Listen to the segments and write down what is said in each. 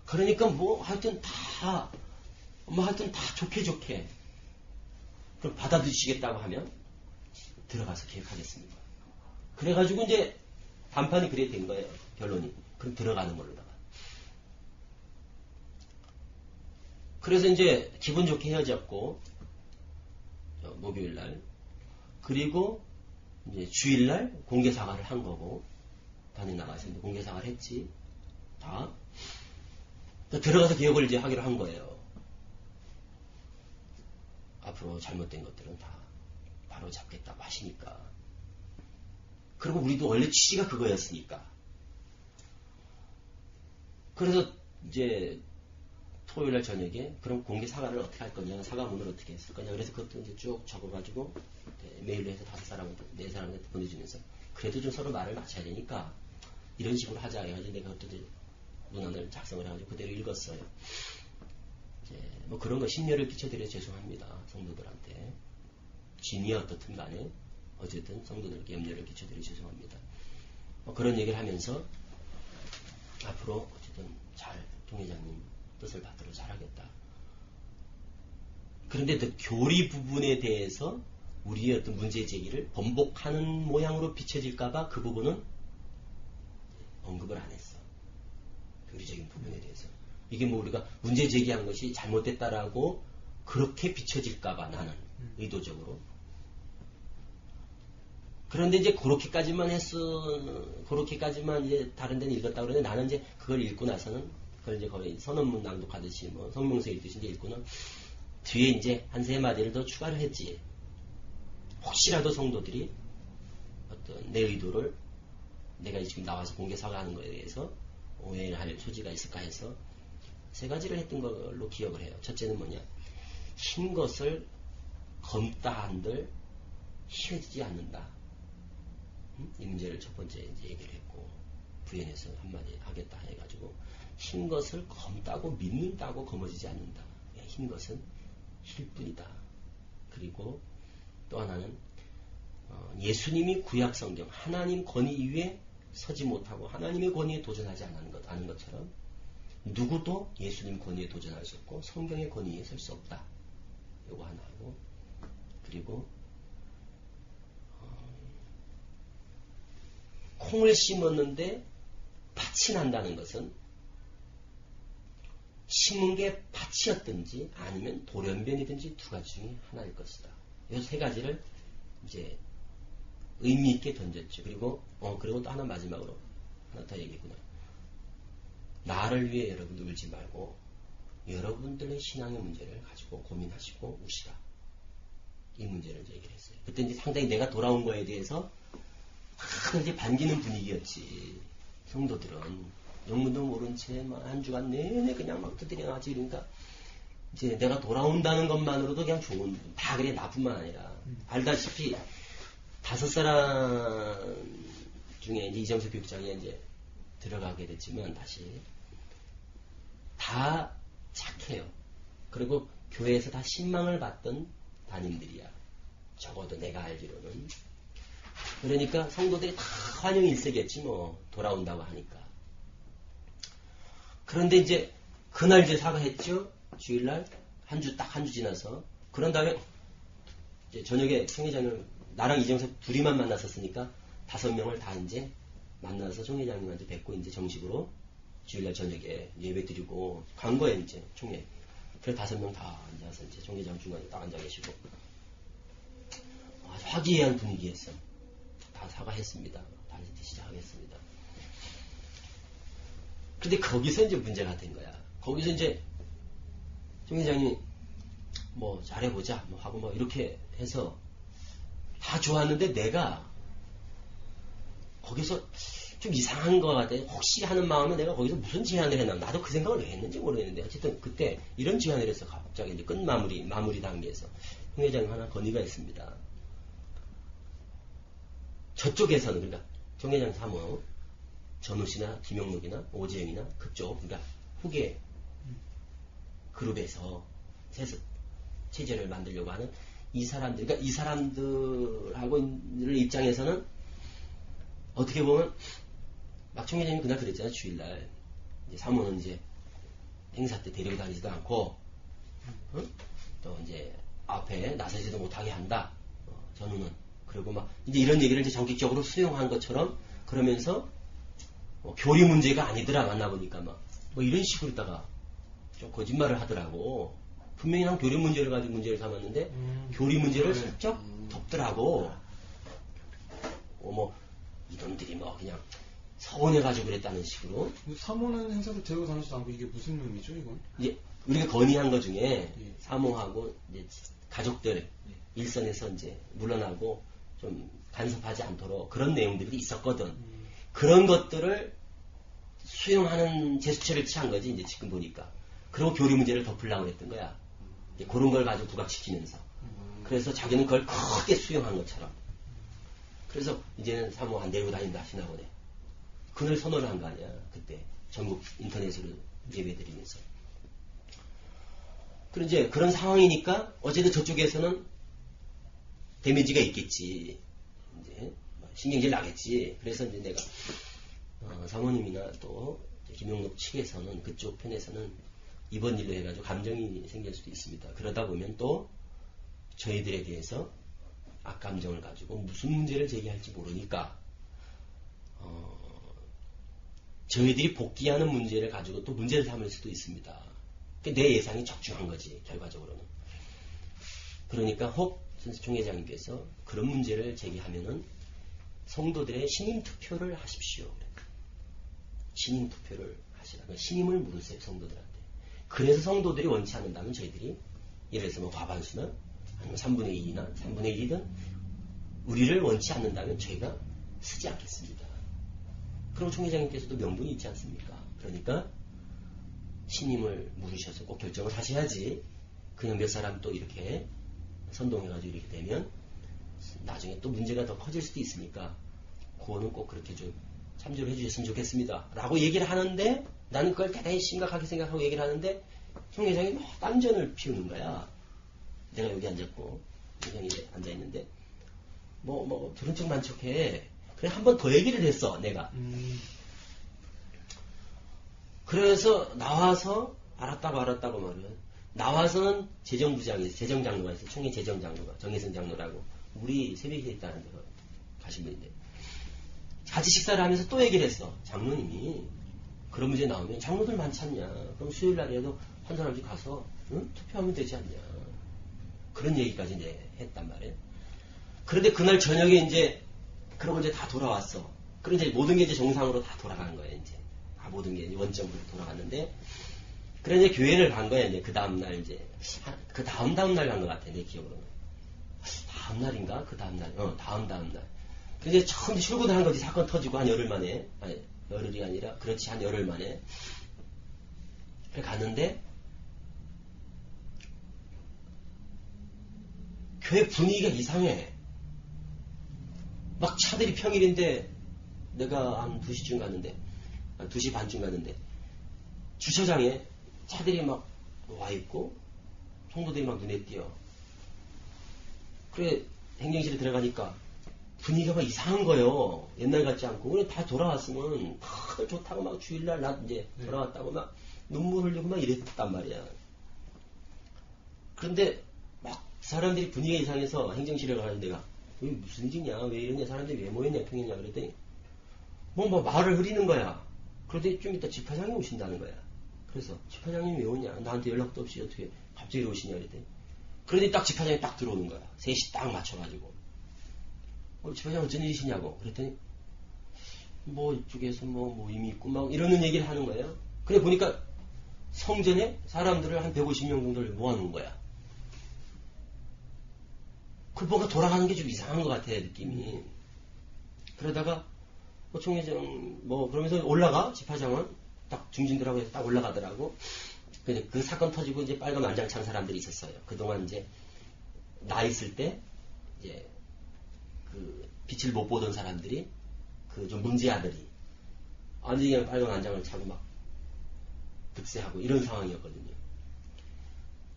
그러니까 뭐 하여튼 다 좋게 그럼 받아들이시겠다고 하면 들어가서 계획하겠습니다. 그래가지고 이제 단판이 그래 된 거예요. 결론이. 그럼 들어가는 걸로다가. 그래서 이제 기분 좋게 헤어졌고 목요일날 그리고 이제 주일날 공개 사과를 한 거고 단에 나가서 이제 공개 사과를 했지. 다 들어가서 개혁을 이제 하기로 한 거예요. 앞으로 잘못된 것들은 다 바로 잡겠다고 하시니까. 그리고 우리도 원래 취지가 그거였으니까. 그래서 이제 토요일날 저녁에 그럼 공개 사과를 어떻게 할 거냐, 사과문을 어떻게 했을 거냐. 그래서 그것도 이제 쭉 적어가지고 메일로 해서 5사람한테, 4사람한테 보내주면서 그래도 좀 서로 말을 맞춰야 되니까 이런 식으로 하자 해가지고 내가 그것도 문안을 작성을 해가지고 그대로 읽었어요. 이제 뭐 그런 거 심려를 끼쳐드려 죄송합니다. 성도들한테. 진이 어떻든 간에 어쨌든 성도들에게 염려를 끼쳐드려 죄송합니다. 뭐 그런 얘기를 하면서 앞으로 어쨌든 잘 통회장님 뜻을 받들어 잘하겠다. 그런데 그 교리 부분에 대해서 우리의 어떤 문제 제기를 번복하는 모양으로 비춰질까봐 그 부분은 언급을 안 했어. 교리적인 부분에 대해서. 이게 뭐 우리가 문제 제기한 것이 잘못됐다라고 그렇게 비춰질까봐 나는 의도적으로. 그런데 이제 그렇게까지만 그렇게까지만 이제 다른 데는 읽었다 그러는데 나는 이제 그걸 읽고 나서는 그걸 이제 거의 선언문 낭독하듯이 뭐 성명서 읽듯이 이제 읽고는 뒤에 이제 한 3마디를 더 추가를 했지. 혹시라도 성도들이 어떤 내 의도를 내가 지금 나와서 공개 사과하는 거에 대해서 오해할 소지가 있을까 해서 3가지를 했던 걸로 기억을 해요. 첫째는 뭐냐. 흰 것을 검다 한들 희해지지 않는다. 이 문제를 첫 번째 이제 얘기를 했고 부연해서 한마디 하겠다 해가지고 흰 것을 검다고 믿는다고 검어지지 않는다. 흰 것은 힐 뿐이다. 그리고 또 하나는 예수님이 구약 성경 하나님 권위 이외에 서지 못하고 하나님의 권위에 도전하지 않은 것처럼 누구도 예수님 권위에 도전할 수 없고 성경의 권위에 설 수 없다. 요거 하나 하고 그리고 콩을 심었는데 밭이 난다는 것은 심은 게 밭이었든지 아니면 돌연변이든지 2가지 중에 하나일 것이다. 이 3가지를 이제 의미 있게 던졌죠. 그리고 또 하나 마지막으로 하나 더 얘기구나. 나를 위해 여러분 울지 말고 여러분들의 신앙의 문제를 가지고 고민하시고 우시라. 이 문제를 이제 얘기를 했어요. 그때 이제 상당히 내가 돌아온 거에 대해서 이제 반기는 분위기였지. 성도들은 영문도 모른 채 한 주간 내내 그냥 막 두드려 맞지. 그러니까 이제 내가 돌아온다는 것만으로도 그냥 좋은, 다 그래. 나뿐만 아니라 알다시피 5사람 중에 이제 이정석 교육장에 이제 들어가게 됐지만 다시 다 착해요. 그리고 교회에서 다 신망을 받던 담임들이야. 적어도 내가 알기로는. 그러니까 성도들이 다 환영이 일색이었지 뭐 돌아온다고 하니까. 그런데 이제 그날 이제 사과했죠. 주일날 딱 한 주 지나서. 그런 다음에 이제 저녁에 총회장을 나랑 이정석 둘이만 만났었으니까 5명을 다 이제 만나서 총회장님한테 뵙고 이제 정식으로 주일날 저녁에 예배 드리고 간 거예요 이제 총회. 그래서 5명 다 앉아서 이제 총회장 중간에 딱 앉아 계시고 아주 화기애애한 분위기였어. 다 사과했습니다. 다시 시작하겠습니다. 근데 거기서 이제 문제가 된 거야. 거기서 이제 총회장이 뭐 잘해보자 뭐 하고 뭐 이렇게 해서 다 좋았는데 내가 거기서 좀 이상한 것 같아. 혹시 하는 마음에 내가 거기서 무슨 제안을 했나. 나도 그 생각을 왜 했는지 모르겠는데 어쨌든 그때 이런 제안을 했어. 갑자기 이제 마무리 단계에서 총회장이 하나 건의가 있습니다. 저쪽에서는 그러니까 총회장 사모 전우씨나 김영록이나 오재영이나 그쪽 그러니까 후계 그룹에서 체제를 만들려고 하는 이 사람들, 그러니까 이 사람들하고 입장에서는 어떻게 보면 막 총회장님 그날 그랬잖아요. 주일날 이제 사모는 이제 행사 때 데리고 다니지도 않고, 또 이제 앞에 나서지도 못하게 한다. 전우는. 그리고 막 이제 이런 얘기를 이제 전격적으로 수용한 것처럼 그러면서 교리 문제가 아니더라 만나보니까 막 뭐 이런 식으로다가 좀 거짓말을 하더라고. 분명히 난 교리 문제를 가지고 문제를 삼았는데 교리 문제를 슬쩍 덮더라고. 뭐 이놈들이 뭐 그냥 서운해가지고 그랬다는 식으로. 사모하는 행사도 데리고 다니지도 않고 이게 무슨 의미죠 이건? 이제 우리가 건의한 것 중에 예. 사모하고 이제 가족들 일선에서 이제 물러나고 좀 간섭하지 않도록 그런 내용들이 있었거든. 그런 것들을 수용하는 제스처를 취한 거지 이제 지금 보니까. 그리고 교리 문제를 덮으려고 했던 거야. 이제 그런 걸 가지고 부각시키면서. 그래서 자기는 그걸 크게 수용한 것처럼. 그래서 이제는 사모 안 데리고 다닌다 하시나 보네. 그날 선언을 한 거 아니야. 그때 전국 인터넷으로 예배드리면서. 그리고 이제 그런 상황이니까 어쨌든 저쪽에서는 데미지가 있겠지. 이제 신경질 나겠지. 그래서 이제 내가 사모님이나 또 김용록 측에서는 그쪽 편에서는 이번 일로 해가지고 감정이 생길 수도 있습니다. 그러다 보면 또 저희들에 대해서 악감정을 가지고 무슨 문제를 제기할지 모르니까 저희들이 복귀하는 문제를 가지고 또 문제를 삼을 수도 있습니다. 내 예상이 적중한 거지 결과적으로는. 그러니까 혹 총회장님께서 그런 문제를 제기하면은 성도들의 신임 투표를 하십시오. 신임 투표를 하시라. 신임을 물으세요 성도들한테. 그래서 성도들이 원치 않는다면 저희들이 예를 들어서 뭐 과반수나 아니면 3분의 2나 3분의 1이든 우리를 원치 않는다면 저희가 쓰지 않겠습니다. 그럼 총회장님께서도 명분이 있지 않습니까? 그러니까 신임을 물으셔서 꼭 결정을 하셔야지 그냥 몇 사람 또 이렇게 선동해가지고 이렇게 되면 나중에 또 문제가 더 커질 수도 있으니까 그거는 꼭 그렇게 좀 참조를 해주셨으면 좋겠습니다. 라고 얘기를 하는데 나는 그걸 대단히 심각하게 생각하고 얘기를 하는데 총회장이 막 딴전을 피우는 거야. 내가 여기 앉았고 회장이 앉아있는데 뭐 들은 척만 척해. 그래 한 번 더 얘기를 했어 내가. 그래서 나와서 알았다고 말은 나와서는 재정장로가 있어. 총회 재정장로가 정혜선 장로라고 우리 새벽에 있다는 데가 가신 분인데 같이 식사를 하면서 또 얘기를 했어. 장로님이 그런 문제 나오면 장로들 많지 않냐. 그럼 수요일날이라도 한 사람씩 가서 투표하면 되지 않냐. 그런 얘기까지 이제 했단 말이에요. 그런데 그날 저녁에 이제 그러고 이제 다 돌아왔어. 그런데 이제 모든 게 이제 정상으로 다 돌아간 거예요. 이제 다 모든 게 이제 원점으로 돌아갔는데 그래 이제 교회를 간 거야. 이제 그 다음 날 이제 그 다음 날 간 것 같아 내 기억으로는. 다음 날인가? 그 다음 날. 다음 날. 이제 처음 출근을 한 거지. 사건 터지고 한 열흘 만에. 아니, 열흘이 아니라 그렇지 한 열흘 만에. 그래 갔는데 교회 분위기가 이상해. 막 차들이 평일인데 내가 한 2시쯤 갔는데 2시 반쯤 갔는데 주차장에 차들이 막 와 있고 성도들이 막 눈에 띄어. 그래 행정실에 들어가니까 분위기가 막 이상한 거예요. 옛날 같지 않고. 그래 다 돌아왔으면 다들 좋다고 막 주일날 나 이제 돌아왔다고 막 눈물 흘리고 막 이랬단 말이야. 그런데 막 사람들이 분위기가 이상해서 행정실에 가는 데가 왜 무슨 일이냐 왜 이러냐 사람들이 왜 모였냐 평이냐 그랬더니 뭐 말을 흐리는 거야. 그런데 좀 이따 집화장이 오신다는 거야. 그래서 집화장님이 왜 오냐 나한테 연락도 없이 어떻게 갑자기 오시냐 그랬더니 그런데 딱 집화장이 딱 들어오는 거야. 3시 딱 맞춰가지고 집화장 어쩐 일이시냐고 그랬더니 뭐 이쪽에서 뭐 모임이 있고 막 이러는 얘기를 하는 거예요. 그래 보니까 성전에 사람들을 한 150명 정도를 모아놓은 거야. 그 뭔가 돌아가는 게 좀 이상한 것 같아 느낌이. 그러다가 총회장 그러면서 올라가 집화장은 딱 중진들하고 해서 딱 올라가더라고. 그 사건 터지고 이제 빨간 만장 찬 사람들이 있었어요. 그동안 이제 나 있을 때 이제 그 빛을 못 보던 사람들이 그 좀 문제 아들이 완전히 그냥 빨간 안장을 차고 막 득세하고 이런 상황이었거든요.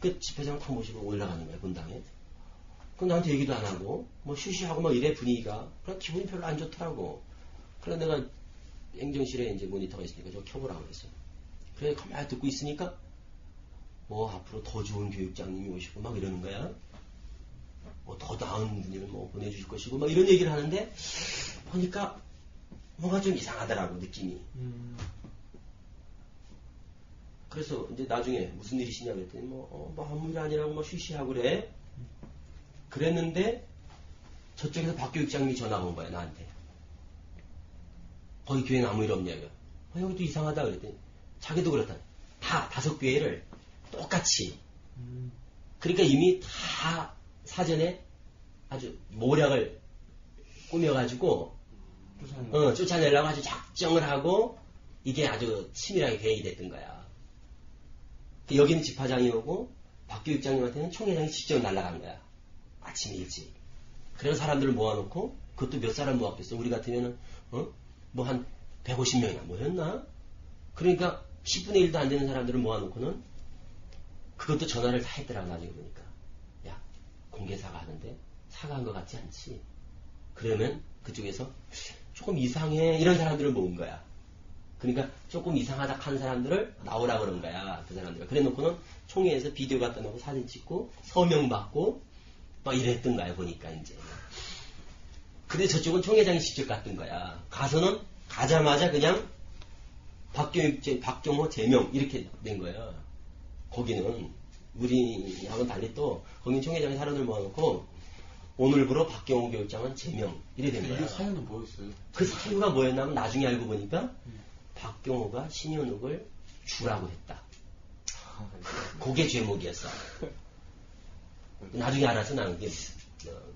그 집회장 탁 모시고 올라가는 거야 본당에. 그 나한테 얘기도 안 하고 뭐 쉬쉬하고 막 이래 분위기가. 그래 기분이 별로 안 좋더라고. 그래 내가 행정실에 이제 모니터가 있으니까 좀 켜보라고 그랬어. 그래 가만히 듣고 있으니까 뭐 앞으로 더 좋은 교육장님이 오시고 막 이러는 거야. 뭐 더 나은 분을 뭐 보내주실 것이고 막 이런 얘기를 하는데 보니까 뭔가 좀 이상하더라고 느낌이. 그래서 이제 나중에 무슨 일이시냐 그랬더니 뭐 아무 일 아니라고 뭐 쉬쉬하고 그래. 그랬는데 저쪽에서 박 교육장님이 전화가 온 거야 나한테. 거기 교회는 아무 일 없냐 이거. 여기도 이상하다 그랬더니 자기도 그렇다. 다 5교회를 똑같이. 그러니까 이미 다 사전에 아주 모략을 꾸며가지고 쫓아내려고 아주 작정을 하고 이게 아주 치밀하게 계획이 됐던 거야. 여기는 집화장이 오고 박 교육장님한테는 총회장이 직접 날아간 거야. 아침 일찍. 그래서 사람들을 모아놓고 그것도 몇 사람 모았겠어. 우리 같으면은 뭐 한 150명이나 모였나? 그러니까 10분의 1도 안 되는 사람들을 모아놓고는 그것도 전화를 다 했더라고 나중에 보니까. 야 공개 사과하는데 사과한 것 같지 않지? 그러면 그쪽에서 조금 이상해 이런 사람들을 모은 거야. 그러니까 조금 이상하다 한 사람들을 나오라 그런 거야. 그 사람들을. 그래 놓고는 총회에서 비디오 갖다 놓고 사진 찍고 서명 받고 막 이랬던 거야 보니까 이제. 근데 저쪽은 총회장이 직접 갔던 거야. 가서는 가자마자 그냥 박경호 제명 이렇게 된 거야. 거기는 우리하고는 달리 또 거긴 총회장이 사람들 모아놓고 오늘부로 박경호 교육장은 제명 이래 된 거야. 이 사유는 뭐였어요? 그 사유가 뭐였냐면 나중에 알고 보니까 박경호가 신현욱을 주라고 했다. 그게 제목이었어. 나중에 알아서 나는 게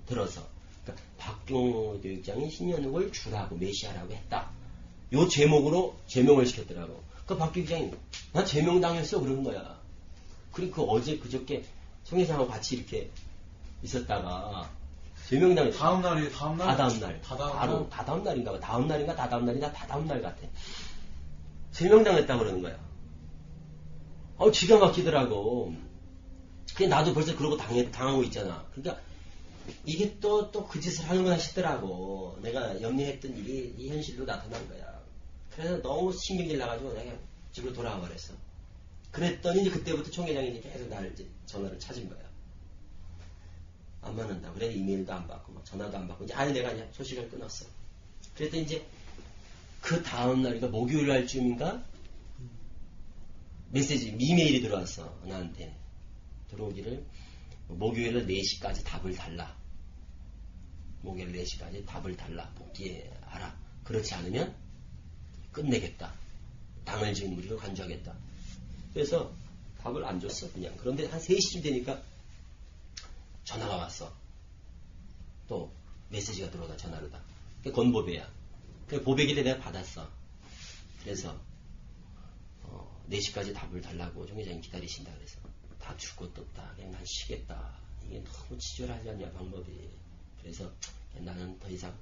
들어서. 그러니까 박경호 교육장이 신현욱을 주라고 메시아라고 했다. 요 제목으로 제명을 시켰더라고. 그 박 교육장이 나 제명당했어 그러는 거야. 그리고 어제 그저께 총회장하고 같이 이렇게 있었다가 제명당했어. 다음 날? 바로 다다음 날인가 봐. 다음 날인가 다다음 날이나 다다음 날 같아. 제명당했다 그러는 거야. 기가 막히더라고. 그냥 나도 벌써 그러고 당하고 있잖아. 그러니까 이게 또 그 짓을 하는구나 싶더라고. 내가 염려했던 일이 이 현실로 나타난 거야. 그래서 너무 신경질 나가지고 내가 집으로 돌아와 버렸어. 그랬더니 이제 그때부터 총회장이 이제 계속 나를 이제 전화를 찾은 거야. 안 받는다. 그래 이메일도 안 받고 막 전화도 안 받고 이제 아예 내가 그냥 소식을 끊었어. 그랬더니 이제 그 다음 날, 그러니까 목요일 날쯤인가 메시지 이메일이 들어왔어 나한테. 들어오기를 목요일에 4시까지 답을 달라. 목요일 4시까지 답을 달라. 복귀하라. 그렇지 않으면 끝내겠다. 당을 지은 우리를 간주하겠다. 그래서 답을 안 줬어 그냥. 그런데 한 3시쯤 되니까 전화가 왔어. 또 메시지가 들어오다 전화로다. 그게 건보배야. 그 보배기를 내가 받았어. 그래서 4시까지 답을 달라고 총회장이 기다리신다 그래서 다 줄 것도 없다. 그냥 난 쉬겠다. 이게 너무 치졸하지 않냐 방법이. 그래서 나는 더 이상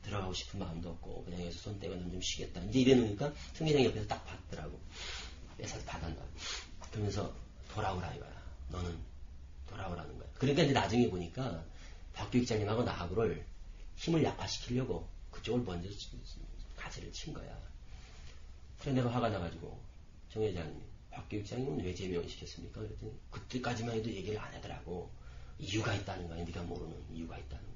들어가고 싶은 마음도 없고 그냥 여기서 손 떼고 난 좀 쉬겠다. 이제 이래 놓으니까 총회장이 옆에서 딱 봤더라고. 뺏어서 받았나. 그러면서 돌아오라 이거야. 너는 돌아오라는 거야. 그러니까 이제 나중에 보니까 박 교육장님하고 나하고를 힘을 약화시키려고 그쪽을 먼저 가지를 친 거야. 그래 내가 화가 나가지고 총회장님 박 교육장님은 왜 제명을 시켰습니까? 그랬더니 그때까지만 해도 얘기를 안 하더라고. 이유가 있다는 거야. 네가 모르는 이유가 있다는 거야.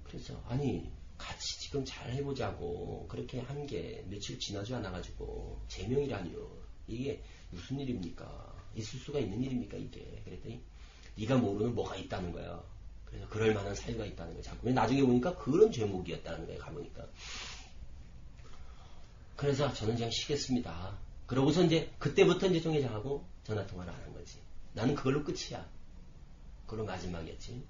그래서 아니 같이 지금 잘 해보자고 그렇게 한 게 며칠 지나지 않아가지고 제명이라니요. 이게 무슨 일입니까? 있을 수가 있는 일입니까 이게? 그랬더니 네가 모르는 뭐가 있다는 거야. 그래서 그럴 만한 사유가 있다는 거야. 자꾸 나중에 보니까 그런 제목이었다는 거야. 가보니까. 그래서 저는 그냥 쉬겠습니다. 그러고서 이제 그때부터 이제 총회장하고 전화 통화를 안 한 거지. 나는 그걸로 끝이야. 그걸로 마지막이었지.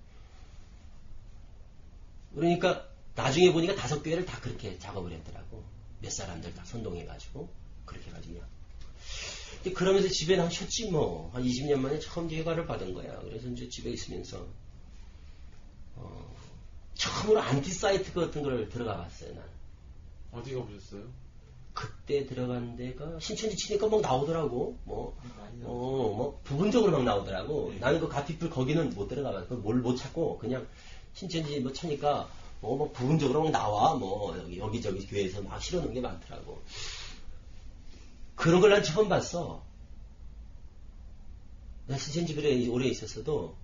그러니까 나중에 보니까 5교회를 다 그렇게 작업을 했더라고. 몇 사람들 다 선동해가지고 그렇게 해가지고. 그러면서 집에 난 쉬었지 뭐. 한 20년 만에 처음 휴가를 받은 거야. 그래서 이제 집에 있으면서 처음으로 안티 사이트 같은 걸 들어가 봤어요. 난. 어디 가보셨어요? 그때 들어간 데가 신천지 치니까 막 나오더라고. 뭐 부분적으로 막 나오더라고. 나는 그 가피풀 거기는 못 들어가봤어. 뭘 못 찾고 그냥 신천지 뭐 쳐니까 막 부분적으로 막 나와. 뭐 여기저기 교회에서 막 실어놓은 게 많더라고. 그런 걸 난 처음 봤어. 나 시즌지글에 오래 있었어도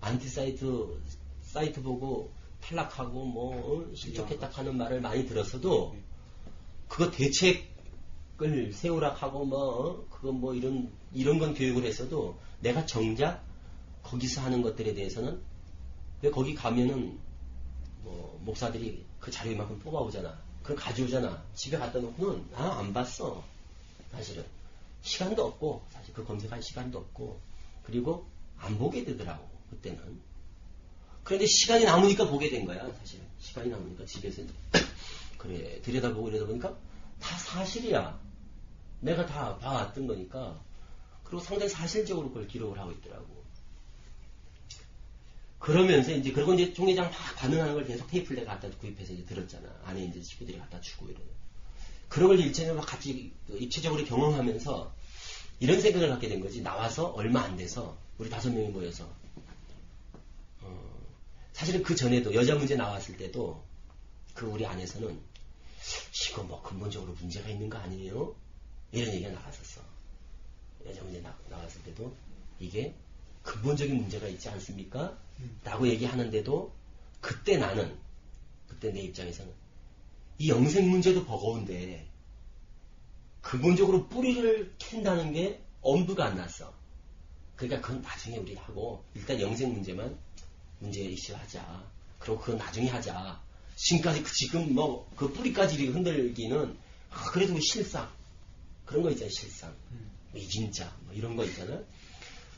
안티 사이트 보고 탈락하고 실족했다 하는 말을 많이 들었어도 그거 대책을 세우라 하고 그거 이런 건 교육을 했어도 내가 정작 거기서 하는 것들에 대해서는 왜 거기 가면은 목사들이 그 자료 이만큼 뽑아오잖아. 그럼 가져오잖아. 집에 갖다 놓고는 안 봤어. 사실은 시간도 없고 사실 그 검색할 시간도 없고 그리고 안 보게 되더라고 그때는. 그런데 시간이 남으니까 보게 된 거야. 사실 시간이 남으니까 집에서 그래 들여다보고 이러다 보니까 다 사실이야. 내가 다 봐왔던 거니까. 그리고 상당히 사실적으로 그걸 기록을 하고 있더라고. 그러면서 그리고 총회장 막 반응하는 걸 계속 테이프를 내가 갖다 구입해서 들었잖아. 안에 식구들이 갖다 주고 이러는. 그런 걸 일전에 막 같이 입체적으로 경험하면서 이런 생각을 갖게 된 거지. 나와서 얼마 안 돼서 우리 5명이 모여서 사실은 그 전에도 여자 문제 나왔을 때도 그 우리 안에서는 이거 근본적으로 문제가 있는 거 아니에요? 이런 얘기가 나왔었어. 여자 문제 나왔을 때도 이게 근본적인 문제가 있지 않습니까? 라고 얘기하는데도 그때 내 입장에서는 이 영생 문제도 버거운데 근본적으로 뿌리를 캔다는 게 엄두가 안 났어. 그러니까 그건 나중에 우리 하고 일단 영생 문제만 문제 이슈 하자. 그리고 그건 나중에 하자. 지금 그 뿌리까지 이렇게 흔들기는 그래도 실상 그런 거 있잖아. 실상 미진자 이런 거 있잖아.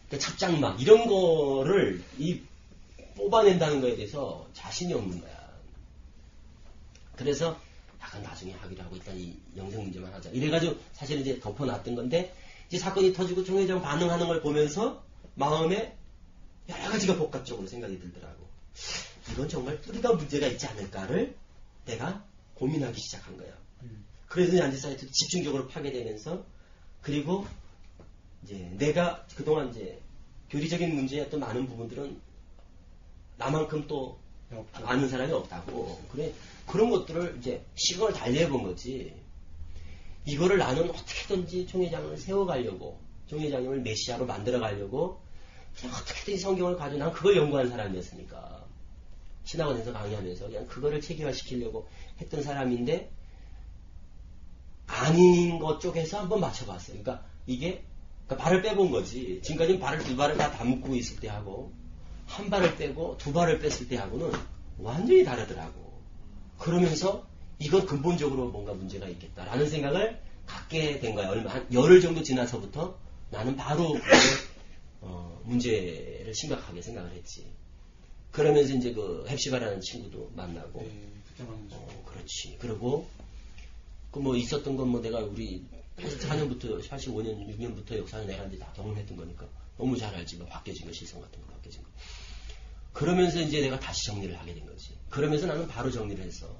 그러니까 찹장막 이런 거를 뽑아낸다는 거에 대해서 자신이 없는 거야. 그래서 약간 나중에 하기로 하고 일단 이 영생 문제만 하자. 이래가지고 사실은 이제 덮어놨던 건데 이제 사건이 터지고 총회장 반응하는 걸 보면서 마음에 여러 가지가 복합적으로 생각이 들더라고. 이건 정말 뿌리가 문제가 있지 않을까를 내가 고민하기 시작한 거야. 그래서 이제 안티사이트도 집중적으로 파괴되면서 그리고 이제 내가 그동안 이제 교리적인 문제였던 많은 부분들은 나만큼 또 아는 사람이 없다고. 그래, 그런 것들을 이제 시간을 달래본 거지. 이거를 나는 어떻게든지 총회장을 세워가려고, 총회장님을 메시아로 만들어가려고, 그냥 어떻게든지 성경을 가지고 난 그걸 연구한 사람이었으니까. 신학원에서 강의하면서 그냥 그거를 체계화시키려고 했던 사람인데, 아닌 것 쪽에서 한번 맞춰봤어요. 그러니까 이게, 발을 빼본 거지. 지금까지는 발을 2발을 다 담고 있을 때 하고, 한 발을 빼고 2발을 뺐을 때 하고는 완전히 다르더라고. 그러면서 이건 근본적으로 뭔가 문제가 있겠다라는 생각을 갖게 된 거야. 한 열흘 정도 지나서부터 나는 바로 문제를 심각하게 생각을 했지. 그러면서 이제 그 헵시바라는 친구도 만나고, 그렇지. 그리고 있었던 건 내가 우리 84년부터 85년 6년부터 역사를 내가 이제 다 경험했던 거니까 너무 잘 알지. 바뀌어진 거, 실성 같은 거 바뀌어진 거. 그러면서 이제 내가 다시 정리를 하게 된 거지. 그러면서 나는 바로 정리를 했어.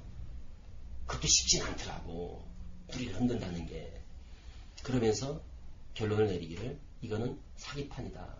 그것도 쉽진 않더라고. 뿌리를 흔든다는 게. 그러면서 결론을 내리기를 이거는 사기판이다.